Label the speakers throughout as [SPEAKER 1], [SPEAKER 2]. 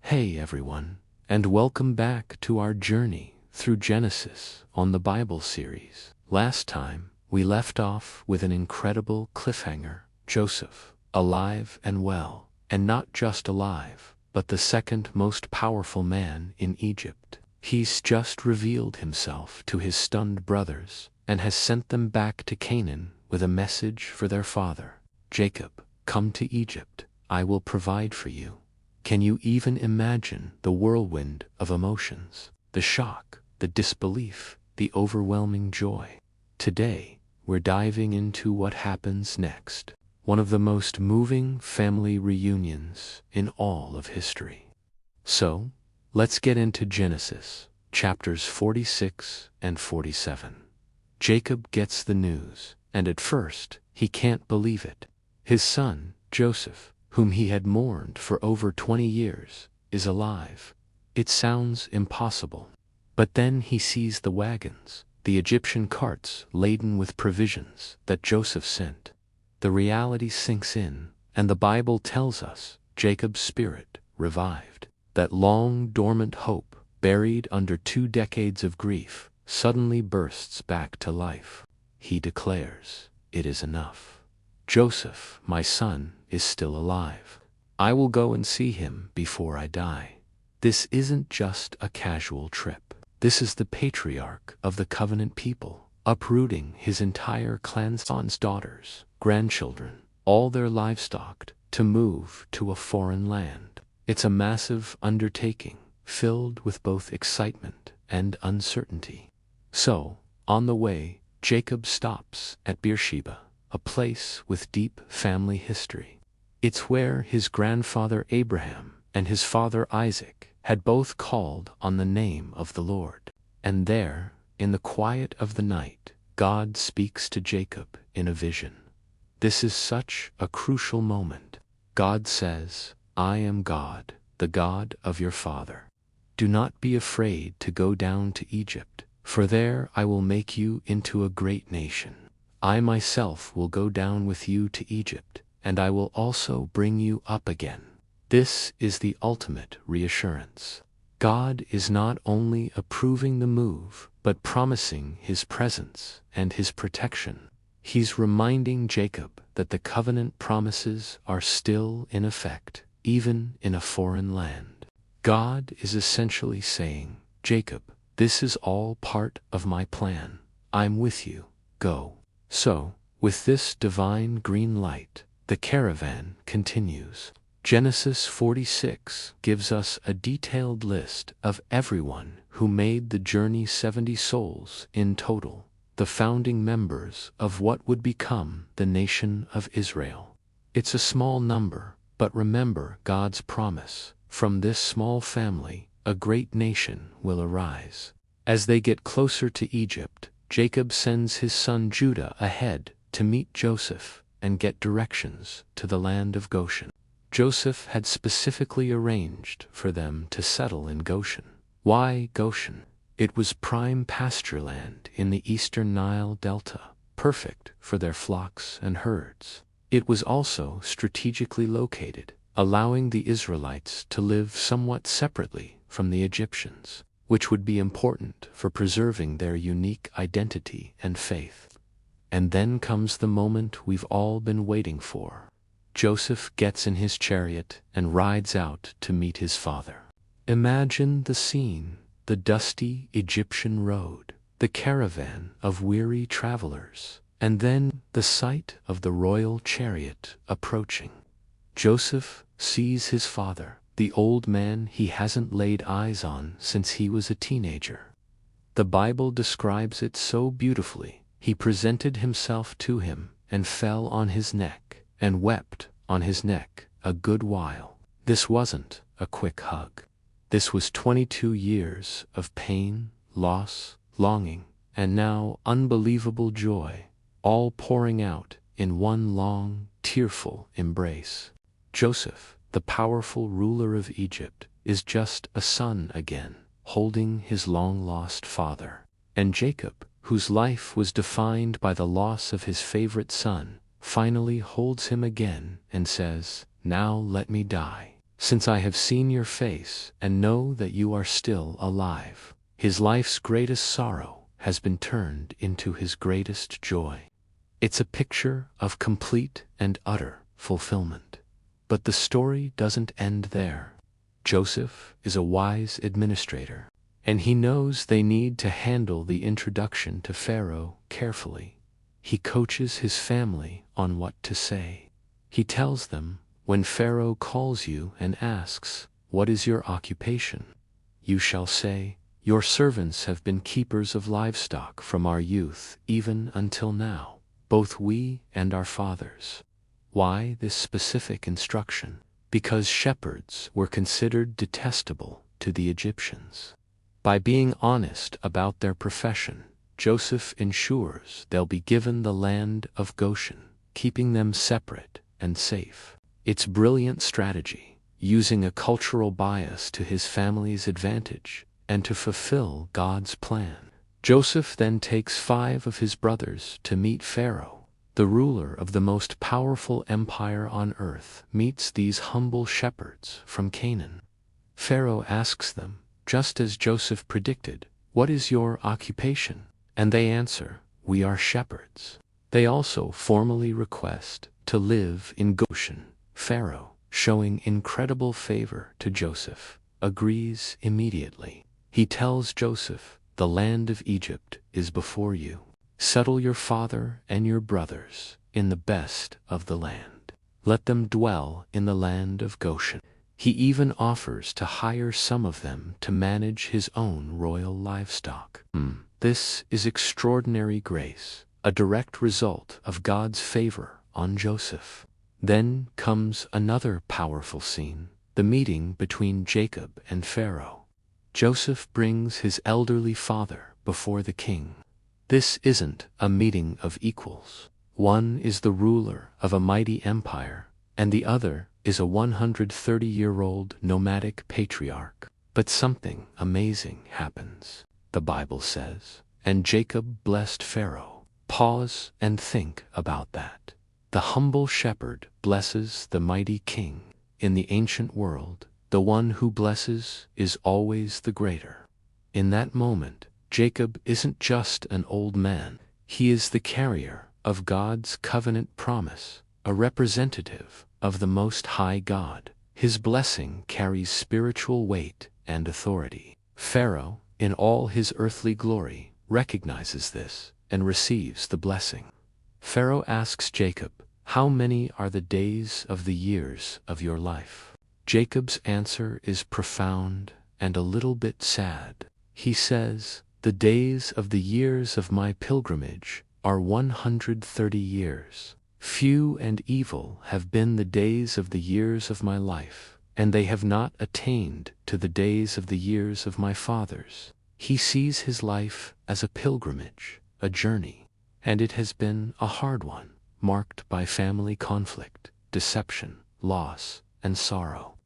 [SPEAKER 1] Hey everyone, and welcome back to our journey through Genesis on the Bible series. Last time, we left off with an incredible cliffhanger: Joseph, alive and well, and not just alive, but the second most powerful man in Egypt. He's just revealed himself to his stunned brothers and has sent them back to Canaan with a message for their father. Jacob, come to Egypt, I will provide for you. Can you even imagine the whirlwind of emotions? The shock, the disbelief, the overwhelming joy. Today, we're diving into what happens next. One of the most moving family reunions in all of history. So, let's get into Genesis, chapters 46 and 47. Jacob gets the news, and at first, he can't believe it. His son, Joseph, whom he had mourned for over 20 years, is alive. It sounds impossible. But then he sees the wagons, the Egyptian carts laden with provisions that Joseph sent. The reality sinks in, and the Bible tells us Jacob's spirit revived. That long dormant hope, buried under 2 decades of grief, suddenly bursts back to life. He declares, "It is enough. Joseph, my son, is still alive. I will go and see him before I die." This isn't just a casual trip. This is the patriarch of the covenant people, uprooting his entire clan's sons, daughters, grandchildren, all their livestock, to move to a foreign land. It's a massive undertaking, filled with both excitement and uncertainty. So, on the way, Jacob stops at Beersheba, a place with deep family history. It's where his grandfather Abraham and his father Isaac had both called on the name of the Lord. And there, in the quiet of the night, God speaks to Jacob in a vision. This is such a crucial moment. God says, "I am God, the God of your father. Do not be afraid to go down to Egypt, for there I will make you into a great nation. I myself will go down with you to Egypt, and I will also bring you up again." This is the ultimate reassurance. God is not only approving the move, but promising his presence and his protection. He's reminding Jacob that the covenant promises are still in effect, even in a foreign land. God is essentially saying, "Jacob, this is all part of my plan. I'm with you. Go." So, with this divine green light, the caravan continues. Genesis 46 gives us a detailed list of everyone who made the journey: 70 souls in total, the founding members of what would become the nation of Israel. It's a small number, but remember God's promise: from this small family, a great nation will arise. As they get closer to Egypt, Jacob sends his son Judah ahead to meet Joseph and get directions to the land of Goshen. Joseph had specifically arranged for them to settle in Goshen. Why Goshen? It was prime pasture land in the eastern Nile Delta, perfect for their flocks and herds. It was also strategically located, allowing the Israelites to live somewhat separately from the Egyptians, which would be important for preserving their unique identity and faith. And then comes the moment we've all been waiting for. Joseph gets in his chariot and rides out to meet his father. Imagine the scene: the dusty Egyptian road, the caravan of weary travelers, and then the sight of the royal chariot approaching. Joseph sees his father, the old man he hasn't laid eyes on since he was a teenager. The Bible describes it so beautifully. He presented himself to him and fell on his neck and wept on his neck a good while. This wasn't a quick hug. This was 22 years of pain, loss, longing, and now unbelievable joy, all pouring out in one long, tearful embrace. Joseph, the powerful ruler of Egypt, is just a son again, holding his long-lost father. And Jacob, whose life was defined by the loss of his favorite son, finally holds him again and says, "Now let me die." since I have seen your face and know that you are still alive." His life's greatest sorrow has been turned into his greatest joy. It's a picture of complete and utter fulfillment. But the story doesn't end there. Joseph is a wise administrator, and he knows they need to handle the introduction to Pharaoh carefully. He coaches his family on what to say. He tells them, "When Pharaoh calls you and asks, 'What is your occupation?' you shall say, 'Your servants have been keepers of livestock from our youth even until now, both we and our fathers.'" Why this specific instruction? Because shepherds were considered detestable to the Egyptians. By being honest about their profession, Joseph ensures they'll be given the land of Goshen, keeping them separate and safe. It's brilliant strategy, using a cultural bias to his family's advantage and to fulfill God's plan. Joseph then takes 5 of his brothers to meet Pharaoh. The ruler of the most powerful empire on earth meets these humble shepherds from Canaan. Pharaoh asks them, just as Joseph predicted, "What is your occupation?" And they answer, "We are shepherds." They also formally request to live in Goshen. Pharaoh, showing incredible favor to Joseph, agrees immediately. He tells Joseph, "The land of Egypt is before you. Settle your father and your brothers in the best of the land. Let them dwell in the land of Goshen." He even offers to hire some of them to manage his own royal livestock. This is extraordinary grace, a direct result of God's favor on Joseph. Then comes another powerful scene, the meeting between Jacob and Pharaoh. Joseph brings his elderly father before the king. This isn't a meeting of equals. One is the ruler of a mighty empire, and the other is a 130-year-old nomadic patriarch. But something amazing happens. The Bible says, "And Jacob blessed Pharaoh." Pause and think about that. The humble shepherd blesses the mighty king. In the ancient world, the one who blesses is always the greater. In that moment, Jacob isn't just an old man. He is the carrier of God's covenant promise, a representative of the Most High God. His blessing carries spiritual weight and authority. Pharaoh, in all his earthly glory, recognizes this and receives the blessing. Pharaoh asks Jacob, "How many are the days of the years of your life?" Jacob's answer is profound and a little bit sad. He says, "The days of the years of my pilgrimage are 130 years. Few and evil have been the days of the years of my life, and they have not attained to the days of the years of my fathers." He sees his life as a pilgrimage, a journey, and it has been a hard one, marked by family conflict, deception, loss, and sorrow.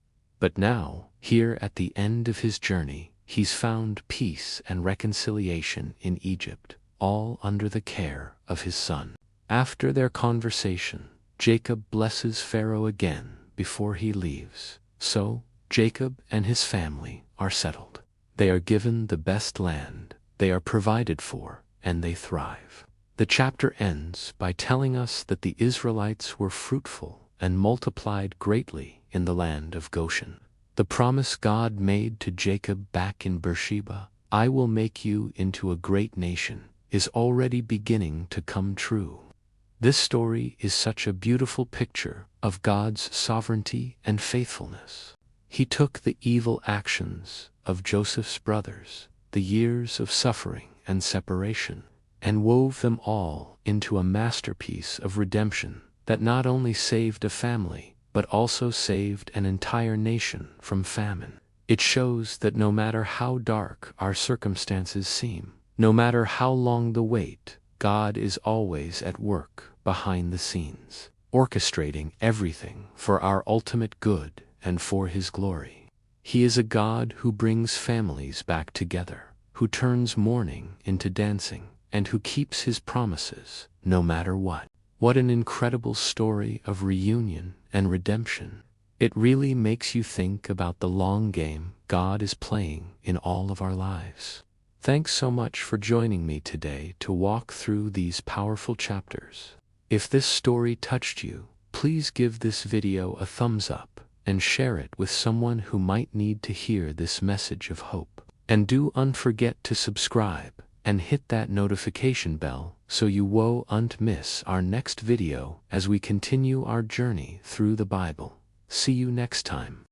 [SPEAKER 1] But now, here at the end of his journey, he's found peace and reconciliation in Egypt, all under the care of his son. After their conversation, Jacob blesses Pharaoh again before he leaves. So, Jacob and his family are settled. They are given the best land, they are provided for, and they thrive. The chapter ends by telling us that the Israelites were fruitful and multiplied greatly in the land of Goshen. The promise God made to Jacob back in Beersheba, "I will make you into a great nation," is already beginning to come true. This story is such a beautiful picture of God's sovereignty and faithfulness. He took the evil actions of Joseph's brothers, the years of suffering and separation, and wove them all into a masterpiece of redemption that not only saved a family, but also saved an entire nation from famine. It shows that no matter how dark our circumstances seem, no matter how long the wait, God is always at work behind the scenes, orchestrating everything for our ultimate good and for His glory. He is a God who brings families back together, who turns mourning into dancing, and who keeps His promises, no matter what. What an incredible story of reunion and redemption. It really makes you think about the long game God is playing in all of our lives. Thanks so much for joining me today to walk through these powerful chapters. If this story touched you, please give this video a thumbs up and share it with someone who might need to hear this message of hope. And don't forget to subscribe and hit that notification bell so you won't miss our next video as we continue our journey through the Bible. See you next time.